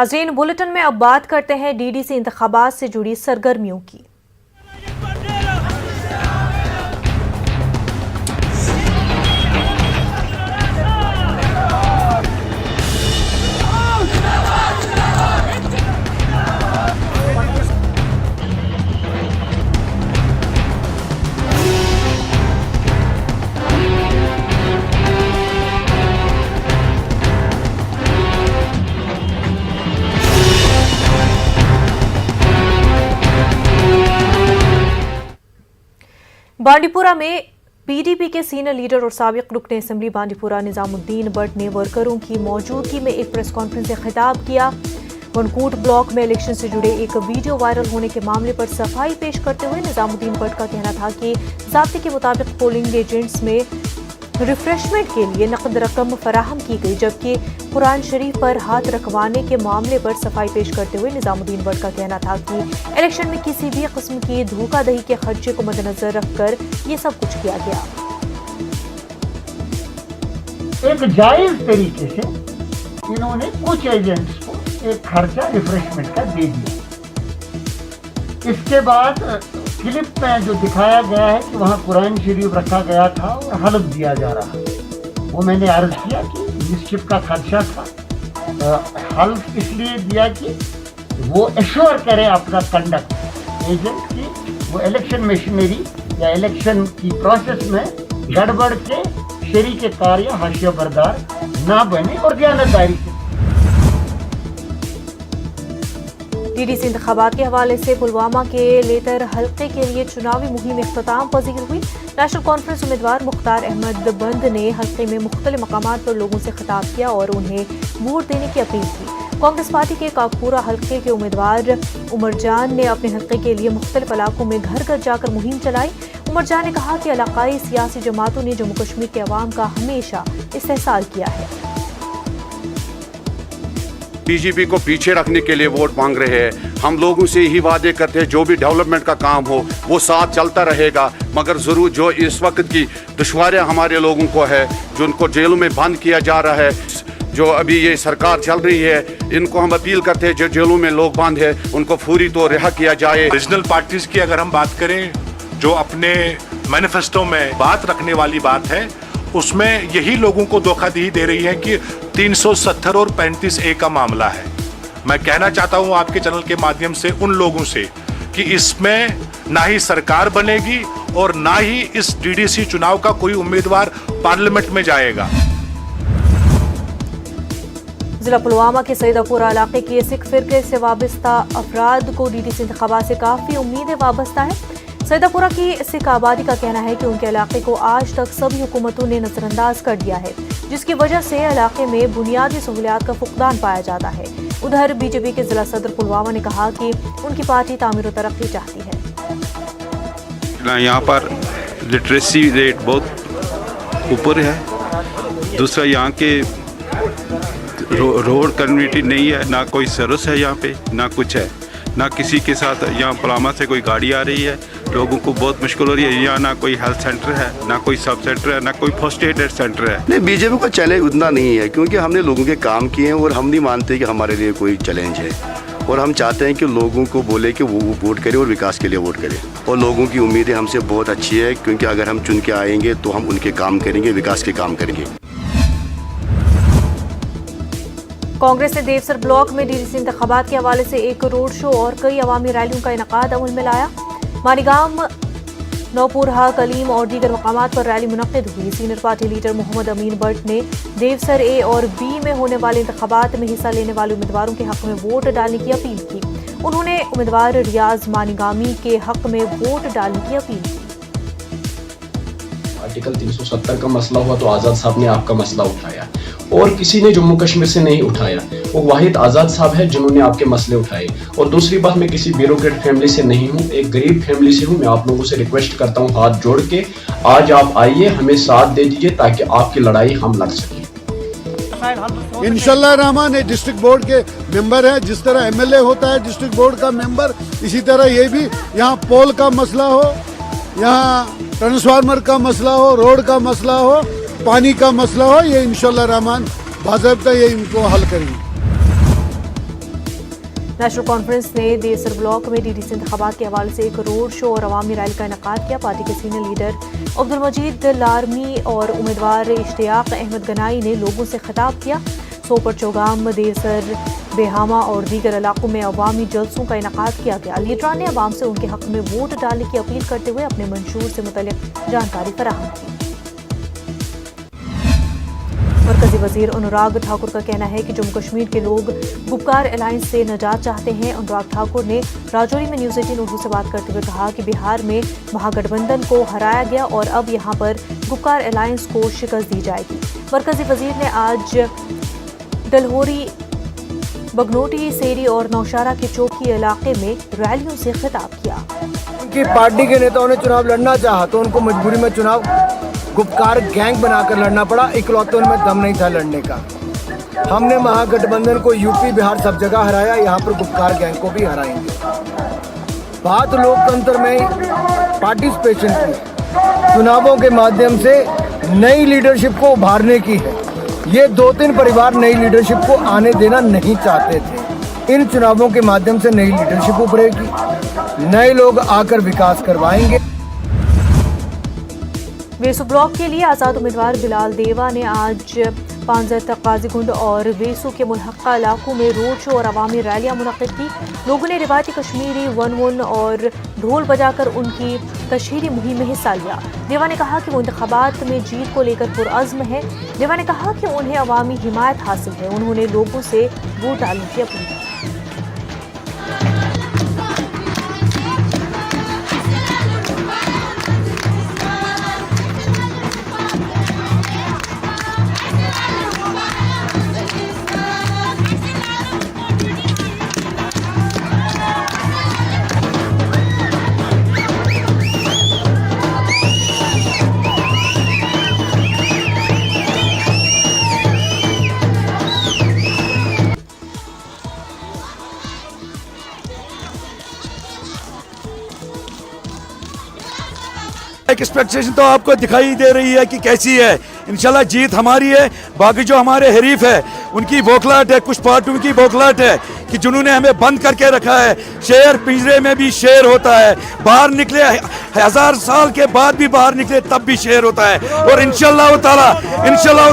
नाज़रीन, बुलेटिन में अब बात करते हैं डीडीसी इंतखाबात से जुड़ी सरगर्मियों की। बांडीपुरा में पीडीपी के सीनियर लीडर और साबिक रुकन असेंबली बांडीपुरा निजामुद्दीन भट्ट ने वर्करों की मौजूदगी में एक प्रेस कॉन्फ्रेंस से खिताब किया। वनकूट ब्लॉक में इलेक्शन से जुड़े एक वीडियो वायरल होने के मामले पर सफाई पेश करते हुए निजामुद्दीन भट्ट का कहना था कि ज़ाब्ते के मुताबिक पोलिंग एजेंट्स में रिफ्रेशमेंट के लिए नकद रकम फराहम की गई, जबकि कुरान शरीफ पर हाथ रखवाने के मामले पर सफाई पेश करते हुए निजामुद्दीन भट्ट का कहना था कि इलेक्शन में किसी भी किस्म की धोखाधड़ी के खर्चे को मद्देनजर रखकर ये सब कुछ किया गया। एक जायज तरीके से इन्होंने कुछ एजेंट्स को एक खर्चा रिफ्रेशमेंट का दे दिया। इसके बाद क्लिप में जो दिखाया गया है कि वहाँ कुरान शरीफ रखा गया था और हल्फ दिया जा रहा, वो मैंने अर्ज किया कि मिसचिफ का खर्चा था। हल्फ इसलिए दिया कि वो एश्योर करे अपना कंडक्ट एजेंट की वो इलेक्शन मशीनरी या इलेक्शन की प्रोसेस में गड़बड़ के शरीक कार या हाशिया बरदार ना बने और दयानतदारी से। डीडीसी इंतखाबात के हवाले से पुलवामा के लेतर हल्के के लिए चुनावी मुहिम इख्तिताम पजीर हुई। नेशनल कॉन्फ्रेंस उम्मीदवार मुख्तार अहमद बंद ने हल्के में मुख्तलिफ मकामात पर लोगों से खिताब किया और उन्हें वोट देने की अपील की। कांग्रेस पार्टी के काकपुरा हल्के के उम्मीदवार उमर जान ने अपने हल्के के लिए मुख्तलिफ इलाकों में घर घर जाकर मुहिम चलाई। उमर जान ने कहा कि इलाकाई सियासी जमातों ने जम्मू कश्मीर के अवाम का हमेशा इस्तेहसाल किया है। बीजेपी को पीछे रखने के लिए वोट मांग रहे हैं। हम लोगों से यही वादे करते हैं जो भी डेवलपमेंट का काम हो वो साथ चलता रहेगा, मगर ज़रूर जो इस वक्त की दुश्वारियां हमारे लोगों को है, जो उनको जेलों में बंद किया जा रहा है, जो अभी ये सरकार चल रही है, इनको हम अपील करते हैं जो जेलों में लोग बंद है उनको फौरी तो रिहा किया जाए। रीजनल पार्टीज की अगर हम बात करें, जो अपने मैनिफेस्टो में बात रखने वाली बात है, उसमें यही लोगों को धोखा दे रही है कि 370 और 35A का मामला है। मैं कहना चाहता हूं आपके चैनल के माध्यम से उन लोगों से कि इसमें ना ही सरकार बनेगी और ना ही इस डीडीसी चुनाव का कोई उम्मीदवार पार्लियामेंट में जाएगा। जिला पुलवामा के सईदापुरा इलाके के सिख फिरके से वाबस्ता अफराद को डीडीसी इंतखाबात से काफी उम्मीदें वाबस्ता है। सईदापुरा की सिख आबादी का कहना है कि उनके इलाके को आज तक सभी हुकूमतों ने नजरअंदाज कर दिया है, जिसकी वजह से इलाके में बुनियादी सहूलियात का फुकदान पाया जाता है। उधर बीजेपी के जिला सदर पुलवामा ने कहा कि उनकी पार्टी तामीर और तरक्की चाहती है। यहाँ पर लिटरेसी रेट बहुत ऊपर है। दूसरा, यहाँ के रोड कम्युनिटी नहीं है, ना कोई सर्विस है यहाँ पे, ना कुछ है, ना किसी के साथ यहाँ पुलवामा से कोई गाड़ी आ रही है। लोगों को बहुत मुश्किल हो रही है। यहाँ ना कोई हेल्थ सेंटर है, ना कोई सब सेंटर है, ना कोई फर्स्ट एड सेंटर है। नहीं, बीजेपी का चैलेंज उतना नहीं है क्योंकि हमने लोगों के काम किए हैं और हम नहीं मानते कि हमारे लिए कोई चैलेंज है। और हम चाहते हैं कि लोगों को बोले कि वो वोट करें और विकास के लिए वोट करें। और लोगों की उम्मीदें हमसे बहुत अच्छी है क्योंकि अगर हम चुन के आएंगे तो हम उनके काम करेंगे, विकास के काम करेंगे। कांग्रेस ने देवसर ब्लॉक में डीडीसी इंतखाबात के हवाले से एक रोड शो और कई अवामी रैलियों का इनकाद अमल में लाया। मानीगाम, नौपुरहा, कलीम और दीगर मकामात पर रैली मुनक्किद हुई। सीनियर पार्टी लीडर मोहम्मद अमीन भट्ट ने देवसर ए और बी में होने वाले इंतखाबात में हिस्सा लेने वाले उम्मीदवारों के हक में वोट डालने की अपील की। उन्होंने उम्मीदवार रियाज मानीगामी के हक में वोट डालने की अपील की। आर्टिकल 370 का मसला हुआ तो आज़ाद साहब ने आपका मसला उठाया और किसी ने जम्मू कश्मीर से नहीं उठाया। वो वाहिद आज़ाद साहब है जिन्होंने आपके मसले उठाए। और दूसरी बात, मैं किसी ब्यूरोक्रेट फैमिली से नहीं हूँ, एक गरीब फैमिली से हूँ। मैं आप लोगों से रिक्वेस्ट करता हूँ हाथ जोड़ के, आज आप आइए, हमें साथ दे दीजिए ताकि आपकी लड़ाई हम लड़ सकें। इंशाल्लाह रहमान डिस्ट्रिक्ट बोर्ड के मेंबर है, जिस तरह एमएलए होता है डिस्ट्रिक्ट बोर्ड का मेंबर, इसी तरह ये भी यहाँ पोल का मसला हो, यहाँ ट्रांसफार्मर का मसला हो, रोड का मसला हो, पानी का मसला हो, ये इंशाल्लाह रहमान बाज़ाब्ता ये इनको हल करेंगे। नेशनल कॉन्फ्रेंस ने देसर ब्लॉक में डीडीसी इंतखाबात के हवाले से एक रोड शो और अवामी रैली का इनेकाद किया। पार्टी के सीनियर लीडर अब्दुल मजीद लारमी और उम्मीदवार इश्तियाक अहमद गनाई ने लोगों से खिताब किया। सोपर चौगाम, देसर, बेहामा और दीगर इलाकों में अवामी जलसों का इनेकाद किया गया। लीडरान ने अवाम से उनके हक में वोट डालने की अपील करते हुए अपने मंशूर से मुतल्लिक जानकारी फराहम की। मरकजी वजीर अनुराग ठाकुर का कहना है कि जम्मू कश्मीर के लोग गुपकार अलायंस से निजात चाहते हैं। अनुराग ठाकुर ने राजौरी में न्यूज़ 18 उर्दू से बात करते हुए कहा कि बिहार में महागठबंधन को हराया गया और अब यहां पर गुपकार अलायंस को शिकस्त दी जाएगी। मरकजी वजीर ने आज डलहोरी, बगनोटी, सेरी और नौशारा के चौकी इलाके में रैलियों से खिताब किया। उनकी पार्टी के नेताओं ने चुनाव लड़ना चाहा तो उनको मजबूरी में चुनाव गुपकार गैंग बनाकर लड़ना पड़ा। इकलौते उनमें दम नहीं था लड़ने का। हमने महागठबंधन को यूपी, बिहार सब जगह हराया, यहाँ पर गुपकार गैंग को भी हराएंगे। बात लोकतंत्र में पार्टिसिपेशन की, चुनावों के माध्यम से नई लीडरशिप को उभारने की है। ये 2-3 परिवार नई लीडरशिप को आने देना नहीं चाहते थे। इन चुनावों के माध्यम से नई लीडरशिप उभरेगी, नए लोग आकर विकास करवाएंगे। वेसू ब्लॉक के लिए आज़ाद उम्मीदवार बिलाल देवा ने आज पांजर, काजीगुंड और वेसू के मुल्हक़ा इलाकों में रोड शो और अवामी रैलियां मुनक़िद की। लोगों ने रिवायती कश्मीरी वन और ढोल बजाकर उनकी तशहीरी मुहिम में हिस्सा लिया। देवा ने कहा कि वो इंतखाबात में जीत को लेकर पुरअज़्म है। देवा ने कहा कि उन्हें अवामी हिमायत हासिल है। उन्होंने लोगों से वोट डालने की अपील की। एक एक्सपेक्टेशन तो आपको दिखाई दे रही है कि कैसी है। इंशाल्लाह जीत हमारी है। बाकी जो हमारे हरीफ है उनकी बौखलाहट है, कुछ पार्टियों की बौखलाहट है कि जिन्होंने हमें बंद करके रखा है। शेर पिंजरे में भी शेर होता है, बाहर निकले 1000 साल के बाद भी बाहर निकले तब भी शेर होता है। और इंशाल्लाह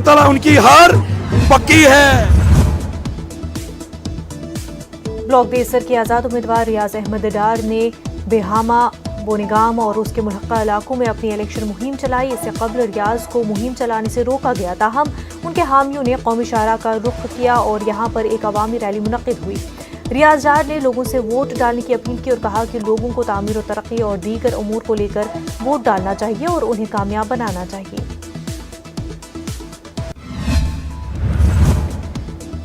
ताला उनकी हार पक्की है। ब्लॉक देसर के आज़ाद उम्मीदवार रियाज अहमद डार ने बेहामा, बोनीगाम और उसके मुल्हक़ा इलाकों में अपनी इलेक्शन मुहिम चलाई। इससे कबल रियाज को मुहिम चलाने से रोका गया, ताहम उनके हामियों ने कौमी शाहरा का रुख किया और यहाँ पर एक अवामी रैली मुनक़िद हुई। रियाज डार ने लोगों से वोट डालने की अपील की और कहा कि लोगों को तामीर और तरक्की और दीगर उमूर को लेकर वोट डालना चाहिए और उन्हें कामयाब बनाना चाहिए।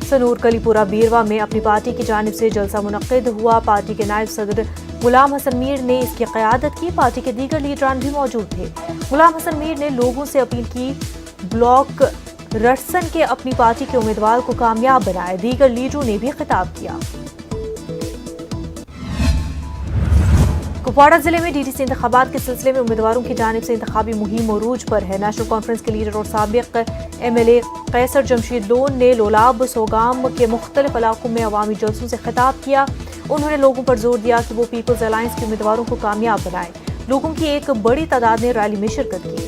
सनूर कलीपुरा बीरवा में अपनी पार्टी की जानिब से जलसा मुनक़िद हुआ। पार्टी के नायब सदर गुलाम हसन मीर ने इसकी क़यादत की। पार्टी के दीगर लीडरान भी मौजूद थे। गुलाम हसन मीर ने लोगों से अपील की ब्लॉक रटसन के अपनी पार्टी के उम्मीदवार को कामयाब बनाए। दीगर लीडरों ने भी खिताब किया। कुपवाड़ा जिले में डीडीसी इंतखाबात के सिलसिले में उम्मीदवारों की जानिब से इंतखाबी मुहिम अरूज पर है। नेशनल कॉन्फ्रेंस के लीडर और साबिक MLA कैसर जमशीद लोन ने लोलाब, सोगाम के मुख्तलिफ इलाकों में अवामी जलसों से खिताब किया। उन्होंने लोगों पर जोर दिया कि वो पीपल्स अलायंस के उम्मीदवारों को कामयाब बनाएं। लोगों की एक बड़ी तादाद ने रैली में शिरकत की।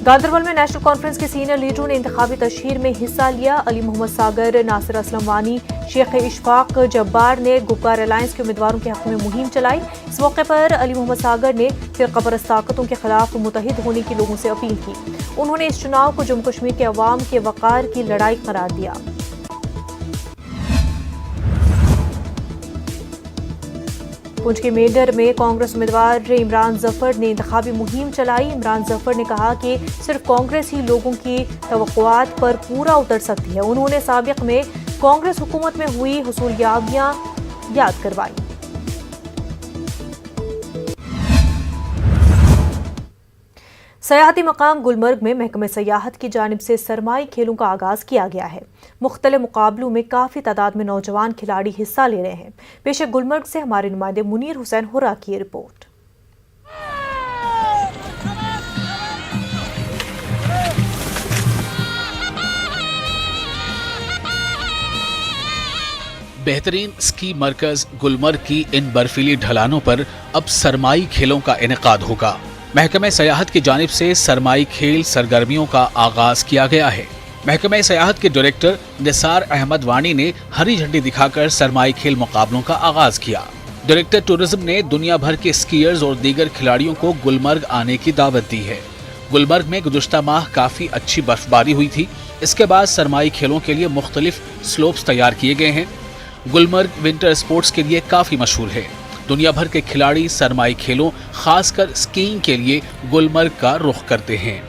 गांदरबल में नेशनल कॉन्फ्रेंस के सीनियर लीडरों ने इंतखाबी तशहीर में हिस्सा लिया। अली मोहम्मद सागर, नासिर असलम वानी, शेख इशफाक जब्बार ने गुपकार अलायंस के उम्मीदवारों के हक में मुहिम चलाई। इस मौके पर अली मोहम्मद सागर ने फिरका परस्त ताकतों के खिलाफ मुतहिद होने की लोगों से अपील की। उन्होंने इस चुनाव को जम्मू कश्मीर के अवाम के वक़ार की लड़ाई करार दिया। पुंछ के मेडर में कांग्रेस उम्मीदवार इमरान जफर ने इंतखाबी मुहिम चलाई। इमरान जफर ने कहा कि सिर्फ कांग्रेस ही लोगों की तवक्कुआत पर पूरा उतर सकती है। उन्होंने साबिक में कांग्रेस हुकूमत में हुई हुसूलियाबियां याद करवाई। सयाहती मकाम गुलमर्ग में महकमे सयाहत की जानिब से सरमाई खेलों का आगाज किया गया है। मुख्तलिफ मुकाबलों में काफ़ी तादाद में नौजवान खिलाड़ी हिस्सा ले रहे हैं। पेश गुलमर्ग से हमारे नुमाइंदे मुनीर हुसैन हुरा की रिपोर्ट। बेहतरीन स्की मरकज गुलमर्ग की इन बर्फीली ढलानों पर अब सरमाई खेलों का इनेकाद होगा। महकमे सयाहत की जानिब से सरमाई खेल सरगर्मियों का आगाज किया गया है। महकमे सयाहत के डायरेक्टर निसार अहमद वानी ने हरी झंडी दिखाकर सरमाई खेल मुकाबलों का आगाज किया। डायरेक्टर टूरिज्म ने दुनिया भर के स्कीयर्स और दीगर खिलाड़ियों को गुलमर्ग आने की दावत दी है। गुलमर्ग में गुज़श्ता माह काफी अच्छी बर्फबारी हुई थी। इसके बाद सरमाई खेलों के लिए मुख्तलिफ स्लोप्स तैयार किए गए हैं। गुलमर्ग विंटर स्पोर्ट्स के लिए काफी मशहूर है। दुनिया भर के खिलाड़ी सरमाई खेलों खासकर स्कीइंग के लिए गुलमर्ग का रुख करते हैं।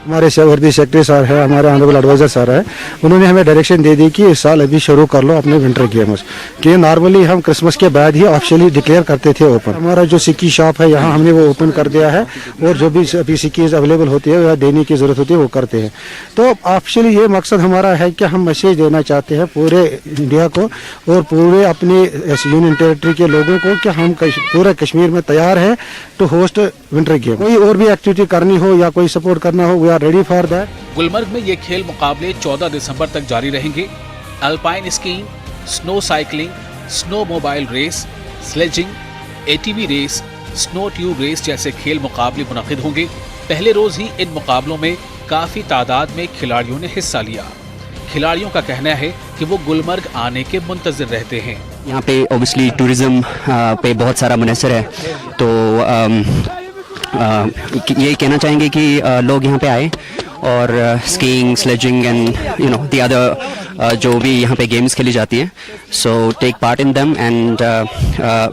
हमारे वर्दी सेक्रेटरी सर है, हमारे ऑनरेबल एडवाइजर सर है, उन्होंने हमें डायरेक्शन दे दी कि इस साल अभी शुरू कर लो अपने विंटर गेम्स कि नॉर्मली हम क्रिसमस के बाद ही ऑफिशियली डिक्लेयर करते थे ओपन। हमारा जो सिक्की शॉप है यहाँ हमने वो ओपन कर दिया है और जो भी अभी सिक्कीज अवेलेबल होती है या देने की जरूरत होती है वो करते हैं। तो ऑफिशियली ये मकसद हमारा है कि हम मैसेज देना चाहते हैं पूरे इंडिया को और पूरे अपने यूनियन टेरिटरी के लोगों को कि हम पूरे कश्मीर में तैयार है टू होस्ट विंटर गेम। कोई और भी एक्टिविटी करनी हो या कोई सपोर्ट करना हो, we are ready for that. Gulmarg में ये खेल मुकाबले 14 दिसंबर तक जारी रहेंगे। Alpine skiing, snow cycling, snow mobile race, sledging, ATV race, snow tube race जैसे खेल मुकाबले मुनक़िद होंगे। पहले रोज ही इन मुकाबलों में काफी तादाद में खिलाड़ियों ने हिस्सा लिया। खिलाड़ियों का कहना है कि वो गुलमर्ग आने के मुंतज़िर रहते हैं। यहाँ पे ऑब्वियसली टूरिज्म पे बहुत सारा मुनसर है, तो ये कहना चाहेंगे कि लोग यहाँ पे आए और skiing, sledging and you know the other जो भी यहाँ पे गेम्स खेली जाती हैं, so take part in them and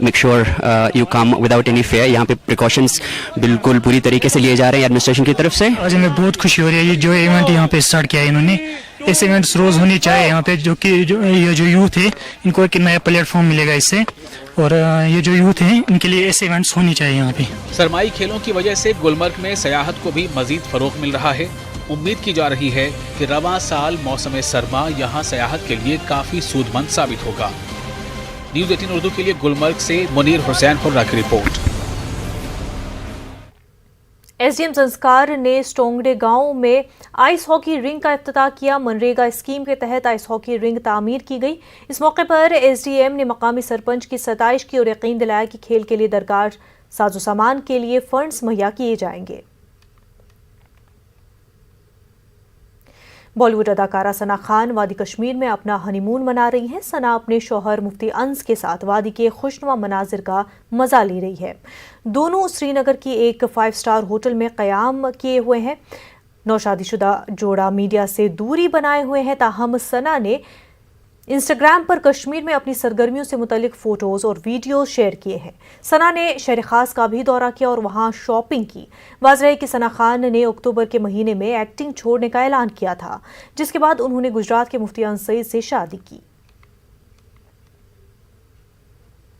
make sure you come without any fear. यहाँ पे प्रिकॉशंस बिल्कुल पूरी तरीके से लिए जा रहे हैं एडमिनिस्ट्रेशन की तरफ से। आज हमें बहुत खुशी हो रही है ये जो इवेंट यहाँ पे स्टार्ट किया है इन्होंने। ऐसे इवेंट्स रोज होने चाहिए यहाँ पे, जो कि ये जो यूथ है इनको एक नया प्लेटफॉर्म मिलेगा इससे, और ये जो यूथ है इनके लिए ऐसे इवेंट्स होनी चाहिए यहाँ पे। सरमाई खेलों की वजह से गुलमर्ग में सयाहत को भी मजीद फरोग मिल रहा है। उम्मीद की जा रही है कि रवां साल मौसम सरमा यहाँ सयाहत के लिए काफी सूदमंद साबित होगा। न्यूज़ 18 उर्दू के लिए गुलमर्ग से मुनीर हुसैन खुर्रा की रिपोर्ट। एसडीएम संस्कार ने स्टोंगडे गांव में आइस हॉकी रिंग का इफ्तिताह किया। मनरेगा स्कीम के तहत आइस हॉकी रिंग तामीर की गई। इस मौके पर एसडीएम ने मकामी सरपंच की सताइश की और यकीन दिलाया कि खेल के लिए दरकार साजो सामान के लिए फंड्स मुहैया किए जाएंगे। बॉलीवुड अदाकारा सना खान वादी कश्मीर में अपना हनीमून मना रही हैं। सना अपने शौहर मुफ्ती अंस के साथ वादी के खुशनुमा मनाजिर का मजा ले रही है। दोनों श्रीनगर की एक 5 स्टार होटल में क़याम किए हुए हैं। नौशादीशुदा जोड़ा मीडिया से दूरी बनाए हुए हैं, ताहम सना ने इंस्टाग्राम पर कश्मीर में अपनी सरगर्मियों से मुतल्लिक फ़ोटोज़ और वीडियो शेयर किए हैं। सना ने शहर खास का भी दौरा किया और वहां शॉपिंग की। वाज़ेह है कि सना खान ने अक्टूबर के महीने में एक्टिंग छोड़ने का ऐलान किया था, जिसके बाद उन्होंने गुजरात के मुफ्ती अंस सईद से शादी की।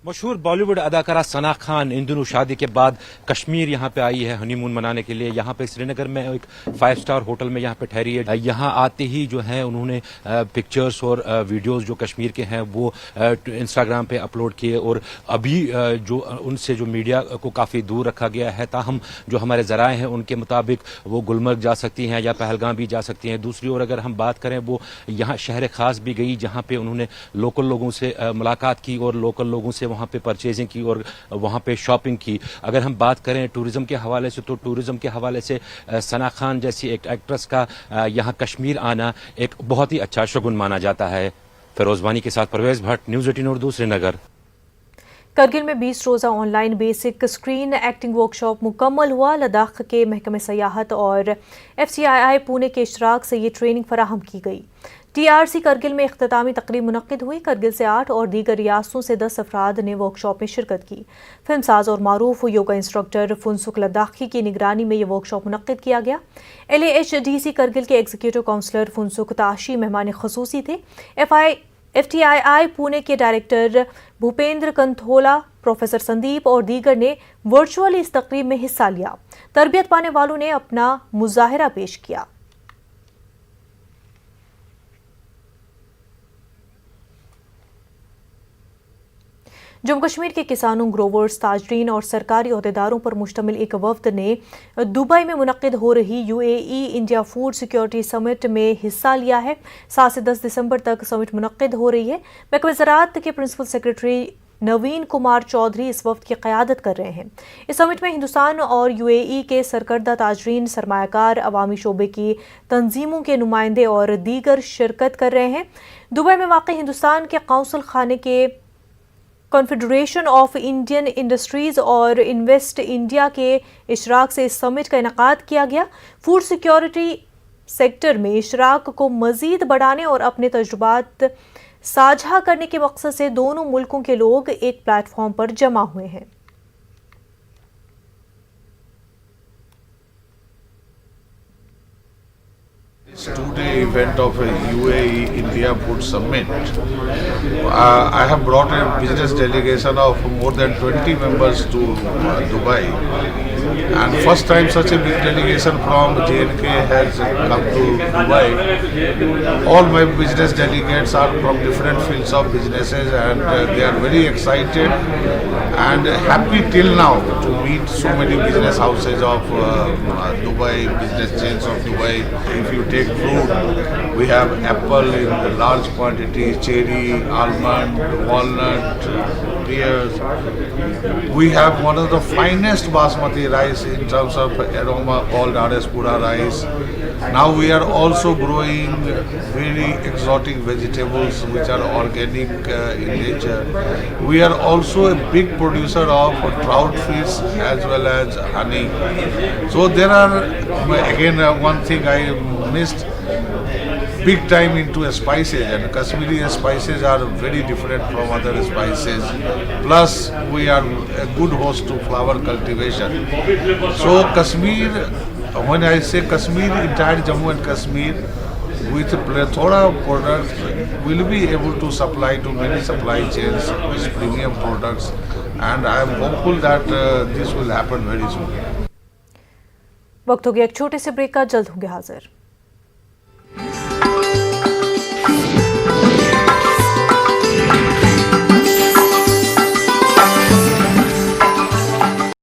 मशहूर बॉलीवुड अदाकारा सना खान इन दिनों शादी के बाद कश्मीर यहाँ पे आई है हनीमून मनाने के लिए। यहाँ पे श्रीनगर में एक 5 स्टार होटल में यहाँ पे ठहरी है। यहाँ आते ही जो है उन्होंने पिक्चर्स और वीडियोस जो कश्मीर के हैं वो इंस्टाग्राम पे अपलोड किए, और अभी जो उनसे जो मीडिया को काफ़ी दूर रखा गया है। ताहम जो हमारे ज़राए हैं उनके मुताबिक वो गुलमर्ग जा सकती हैं या पहलगाम भी जा सकती हैं। दूसरी ओर अगर हम बात करें, वो यहाँ शहर खास भी गई जहाँ पे उन्होंने लोकल लोगों से मुलाकात की और लोकल लोगों से वहाँ पे परचेजिंग की और वहाँ पे शॉपिंग की। अगर हम बात करें टूरिज्म के हवाले से, तो टूरिज्म के हवाले से सना खान जैसी एक एक्ट्रेस का यहाँ कश्मीर आना एक बहुत ही अच्छा शगुन माना जाता है। फिरोज वानी के साथ परवेज भट्ट, न्यूज़ 18 उर्दू, श्रीनगर। करगिल में 20 रोज़ा online basic screen acting workshop मुकम्मल हुआ। लद्दाख के महकमे सयाहत और FCII पुणे के इश्तराक से ये ट्रेनिंग फराहम की गई। TRC करगिल में इख्तितामी तकरीब मुनक्किद हुई। करगिल से 8 और दीगर रियासतों से 10 अफराद ने वर्कशॉप में शिरकत की। फिल्मसाज और मारूफ योगा इंस्ट्रक्टर फुनसुक लद्दाखी की निगरानी में यह वर्कशॉप मुनक्किद किया गया। LAHDC करगिल के एग्जीक्यूटिव काउंसलर फुनसुक ताशी मेहमान खसूसी थे। FTII पुणे के डायरेक्टर भूपेंद्र कंथोला, प्रोफेसर संदीप और दीगर ने वर्चुअली इस तकरीब में हिस्सा लिया। तरबियत पाने वालों ने अपना मुजाहिरा पेश किया। जम्मू कश्मीर के किसानों, ग्रोवर्स, ताजरीन और सरकारी अहदेदारों पर मुश्तमिल एक वफ्द ने दुबई में मुनक्किद हो रही UAE India food security summit में हिस्सा लिया है। 7 से 10 दिसंबर तक समिट मुनक्किद हो रही है। महकमा ज़राअत के प्रिंसिपल सेक्रेटरी नवीन कुमार चौधरी इस वफ्द की क़यादत कर रहे हैं। इस समिट में हिंदुस्तान और UAE के सरकर्दा ताजरीन, सरमायाकार, अवामी शोबे की तंजीमों के नुमाइंदे और दीगर शिरकत कर रहे हैं। दुबई में वाक़ हिंदुस्तान के कौंसल खाने के कॉन्फेडरेशन ऑफ इंडियन इंडस्ट्रीज़ और इन्वेस्ट इंडिया के इशराक से इस समिट का इनेकाद किया गया। फूड सिक्योरिटी सेक्टर में इशराक को मज़ीद बढ़ाने और अपने तजुर्बात साझा करने के मकसद से दोनों मुल्कों के लोग एक प्लेटफॉर्म पर जमा हुए हैं। This two-day event of a UAE India Food Summit. I have brought a business delegation of more than 20 members to Dubai, and first time such a big delegation from JNK has come to Dubai. All my business delegates are from different fields of businesses, and they are very excited and happy till now to meet so many business houses of Dubai, business chains of Dubai. If you take fruit, we have apple in large quantity, cherry, almond, walnut, pears. We have one of the finest basmati rice in terms of aroma called RS Pura rice. Now we are also growing very exotic vegetables which are organic in nature. We are also a big producer of trout fish as well as honey. So there are, again, one thing I missed, big time into spices, and Kashmiri spices are very different from other spices. Plus we are a good host to flower cultivation. So Kashmir, when I say Kashmir, entire Jammu and Kashmir with a plethora of products will be able to supply to many supply chains with premium products, and I am hopeful that this will happen very soon. वक्त हो गया एक छोटे से break का, जल्द होंगे हाजिर।